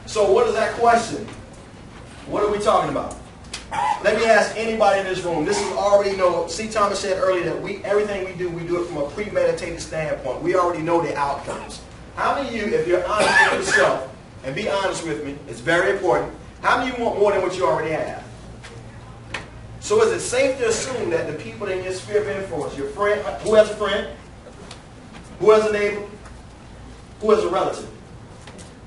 So what is that question? What are we talking about? Let me ask anybody in this room. This is already know. C. Thomas said earlier that everything we do it from a premeditated standpoint. We already know the outcomes. How many of you, if you're honest with yourself, and be honest with me, it's very important, how many of you want more than what you already have? So is it safe to assume that the people in your sphere of influence, your friend, who has a friend, who has a neighbor, who has a relative?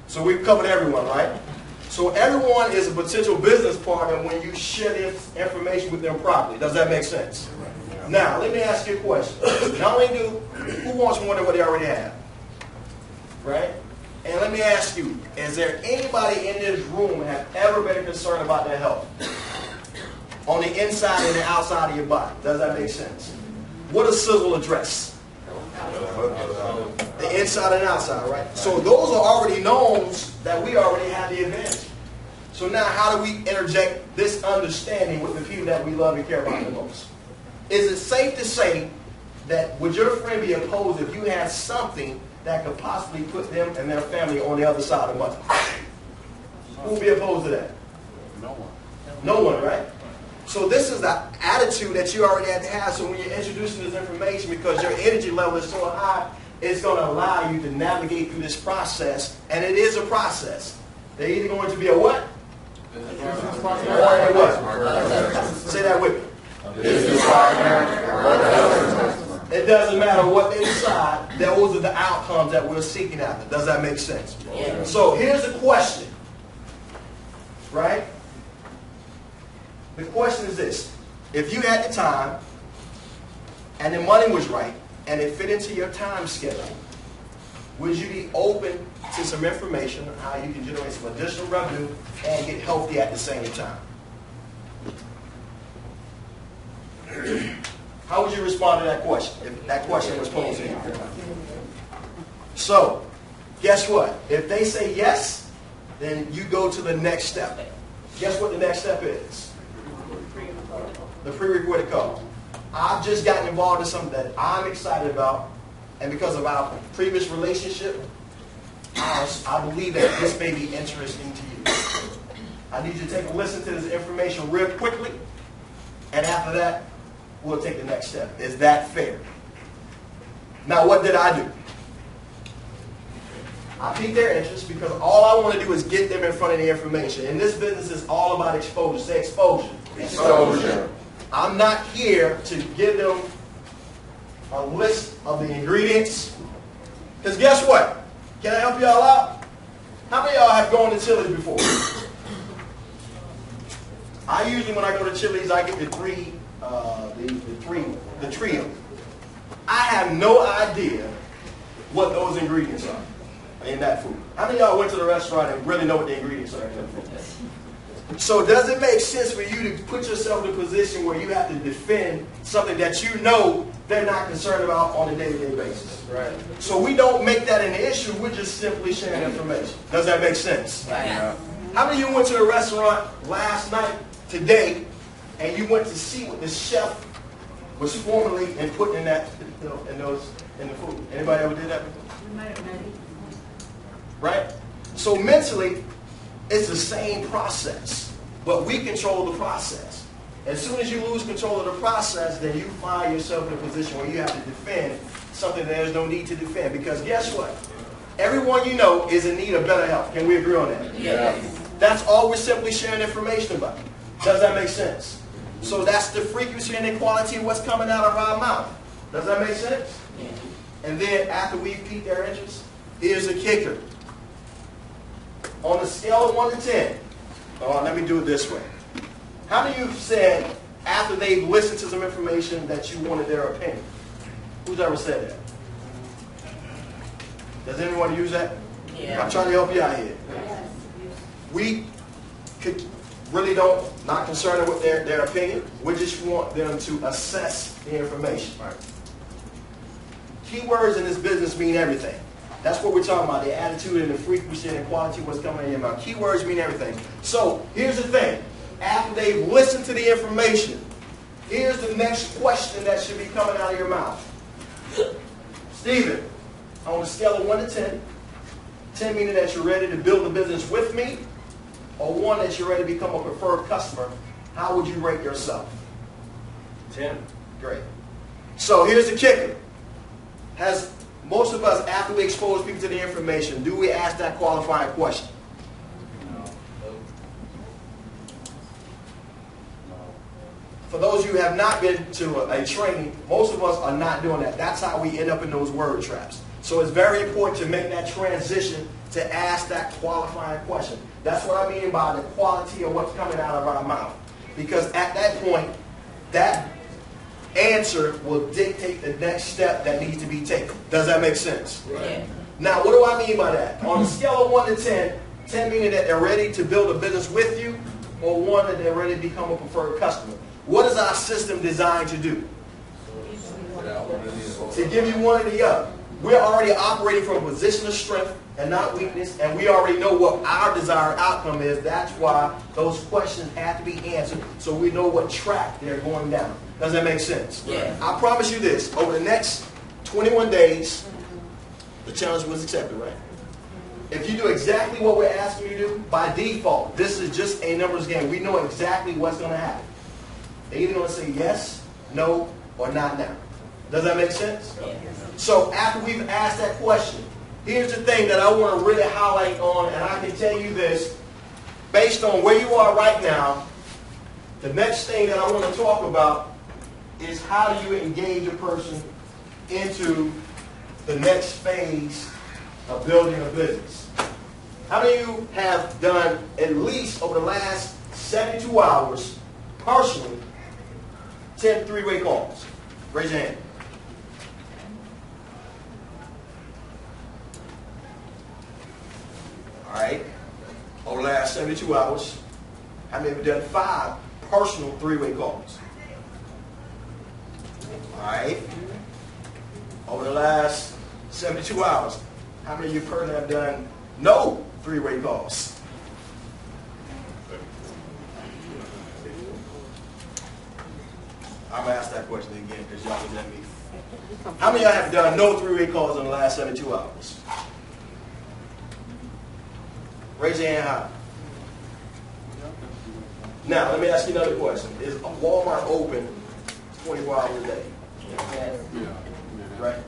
So we've covered everyone, right? So everyone is a potential business partner when you share this information with them properly. Does that make sense? Now, let me ask you a question. Not only who wants more than what they already have? Right? And let me ask you, is there anybody in this room that have ever been concerned about their health? On the inside and the outside of your body. Does that make sense? What does sizzle address? The inside and outside, right? So those are already knowns that we already have the advantage. So now how do we interject this understanding with the people that we love and care about the most? Is it safe to say that would your friend be opposed if you had something that could possibly put them and their family on the other side of the money? Who would be opposed to that? No one. No one, right? So this is the attitude that you already have to have. So when you're introducing this information, because your energy level is so high, it's going to allow you to navigate through this process. And it is a process. They're either going to be a what? Or a what? Say that with me. It doesn't matter what they decide. Those are the outcomes that we're seeking after. Does that make sense? Yeah. So here's the question. Right? The question is this. If you had the time and the money was right and it fit into your time schedule, would you be open to some information on how you can generate some additional revenue and get healthy at the same time? How would you respond to that question if that question was posed to you? So, guess what? If they say yes, then you go to the next step. Guess what the next step is? The pre-recorded call. I've just gotten involved in something that I'm excited about, and because of our previous relationship, I believe that this may be interesting to you. I need you to take a listen to this information real quickly, and after that, we'll take the next step. Is that fair? Now, what did I do? I piqued their interest because all I want to do is get them in front of the information. And this business is all about exposure. Say exposure. Exposure. I'm not here to give them a list of the ingredients. Because guess what? Can I help y'all out? How many of y'all have gone to Chili's before? I usually, when I go to Chili's, I get the trio. I have no idea what those ingredients are in that food. How many of y'all went to the restaurant and really know what the ingredients are in that food? So does it make sense for you to put yourself in a position where you have to defend something that you know they're not concerned about on a day-to-day basis? Right. So we don't make that an issue. We're just simply sharing information. Does that make sense? Yeah. How many of you went to a restaurant last night, today, and you went to see what the chef was formerly and putting in that, in the food? Anybody ever did that before? Right? So mentally, it's the same process, but we control the process. As soon as you lose control of the process, then you find yourself in a position where you have to defend something that there's no need to defend. Because guess what? Everyone you know is in need of better health. Can we agree on that? Yes. That's all we're simply sharing information about. Does that make sense? So that's the frequency and the quality of what's coming out of our mouth. Does that make sense? And then after we've piqued their interest, here's the kicker. On a scale of 1 to 10, let me do it this way. How many of you have said, after they've listened to some information, that you wanted their opinion? Who's ever said that? Does anyone use that? Yeah. I'm trying to help you out here. We really not concerned with their opinion. We just want them to assess the information. Right. Keywords in this business mean everything. That's what we're talking about, the attitude and the frequency and the quality of what's coming in your mouth. Keywords mean everything. So here's the thing. After they've listened to the information, here's the next question that should be coming out of your mouth. Stephen, on a scale of 1 to 10, 10 meaning that you're ready to build a business with me, or 1 that you're ready to become a preferred customer, how would you rate yourself? 10. Great. So here's the kicker. Has most of us, after we expose people to the information, do we ask that qualifying question? No. For those of you who have not been to a training, most of us are not doing that. That's how we end up in those word traps. So it's very important to make that transition to ask that qualifying question. That's what I mean by the quality of what's coming out of our mouth. Because at that point, that answer will dictate the next step that needs to be taken. Does that make sense? Right. Now, what do I mean by that? On a scale of 1 to 10, 10 meaning that they're ready to build a business with you, or 1 that they're ready to become a preferred customer. What is our system designed to do? To give you one or the other. We're already operating from a position of strength and not weakness, and we already know what our desired outcome is. That's why those questions have to be answered so we know what track they're going down. Does that make sense? Yeah. I promise you this. Over the next 21 days, the challenge was accepted, right? If you do exactly what we're asking you to do, by default, this is just a numbers game. We know exactly what's going to happen. They're either going to say yes, no, or not now. Does that make sense? Yeah. So after we've asked that question, here's the thing that I want to really highlight on, and I can tell you this, based on where you are right now, the next thing that I want to talk about is how do you engage a person into the next phase of building a business. How many of you have done, at least over the last 72 hours, personally, 10 three-way calls? Raise your hand. All right. Over the last 72 hours, how many have done 5 personal three-way calls? All right. Over the last 72 hours, how many of you personally have done no three-way calls? I'm going to ask that question again because y'all looking at me. How many of y'all have done no three-way calls in the last 72 hours? Raise your hand high. Now, let me ask you another question. Is Walmart open 24 hours a day? Right?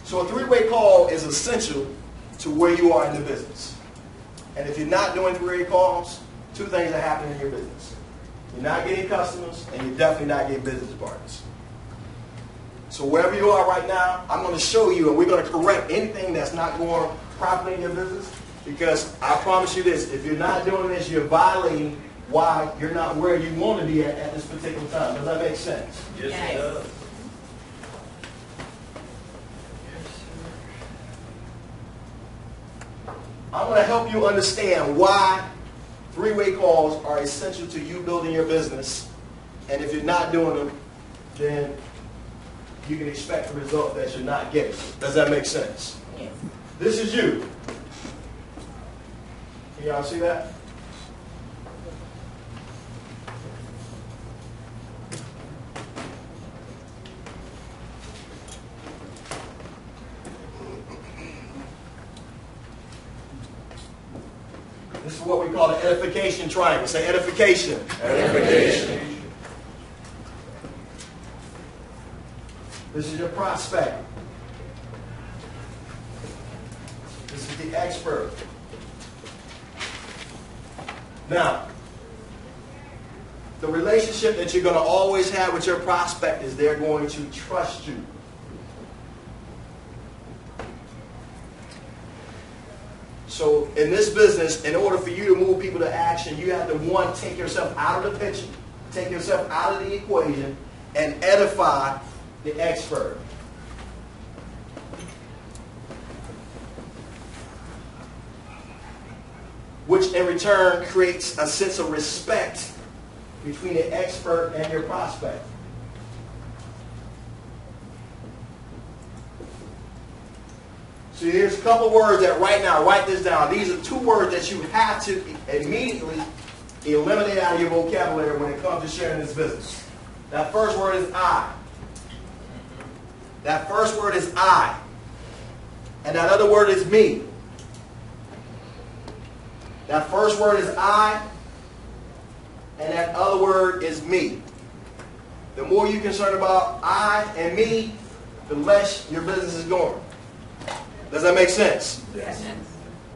So a three-way call is essential to where you are in the business. And if you're not doing three-way calls, 2 things are happening in your business. You're not getting customers, and you're definitely not getting business partners. So wherever you are right now, I'm going to show you, and we're going to correct anything that's not going properly in your business. Because I promise you this, if you're not doing this, you're violating why you're not where you want to be at this particular time. Does that make sense? Yes, it does. I'm going to help you understand why three-way calls are essential to you building your business. And if you're not doing them, then you can expect the result that you're not getting. Does that make sense? Yes. This is you. Can y'all see that? This is what we call the edification triangle. Say edification. Edification. This is your prospect. This is the expert. Now, the relationship that you're going to always have with your prospect is they're going to trust you. So in this business, in order for you to move people to action, you have to, 1, take yourself out of the picture, take yourself out of the equation, and edify the expert. Which in return creates a sense of respect between the expert and your prospect. So here's a couple words that right now, write this down. These are 2 words that you have to immediately eliminate out of your vocabulary when it comes to sharing this business. That first word is I. That first word is I. And that other word is me. That first word is I, and that other word is me. The more you're concerned about I and me, the less your business is going. Does that make sense? Yes.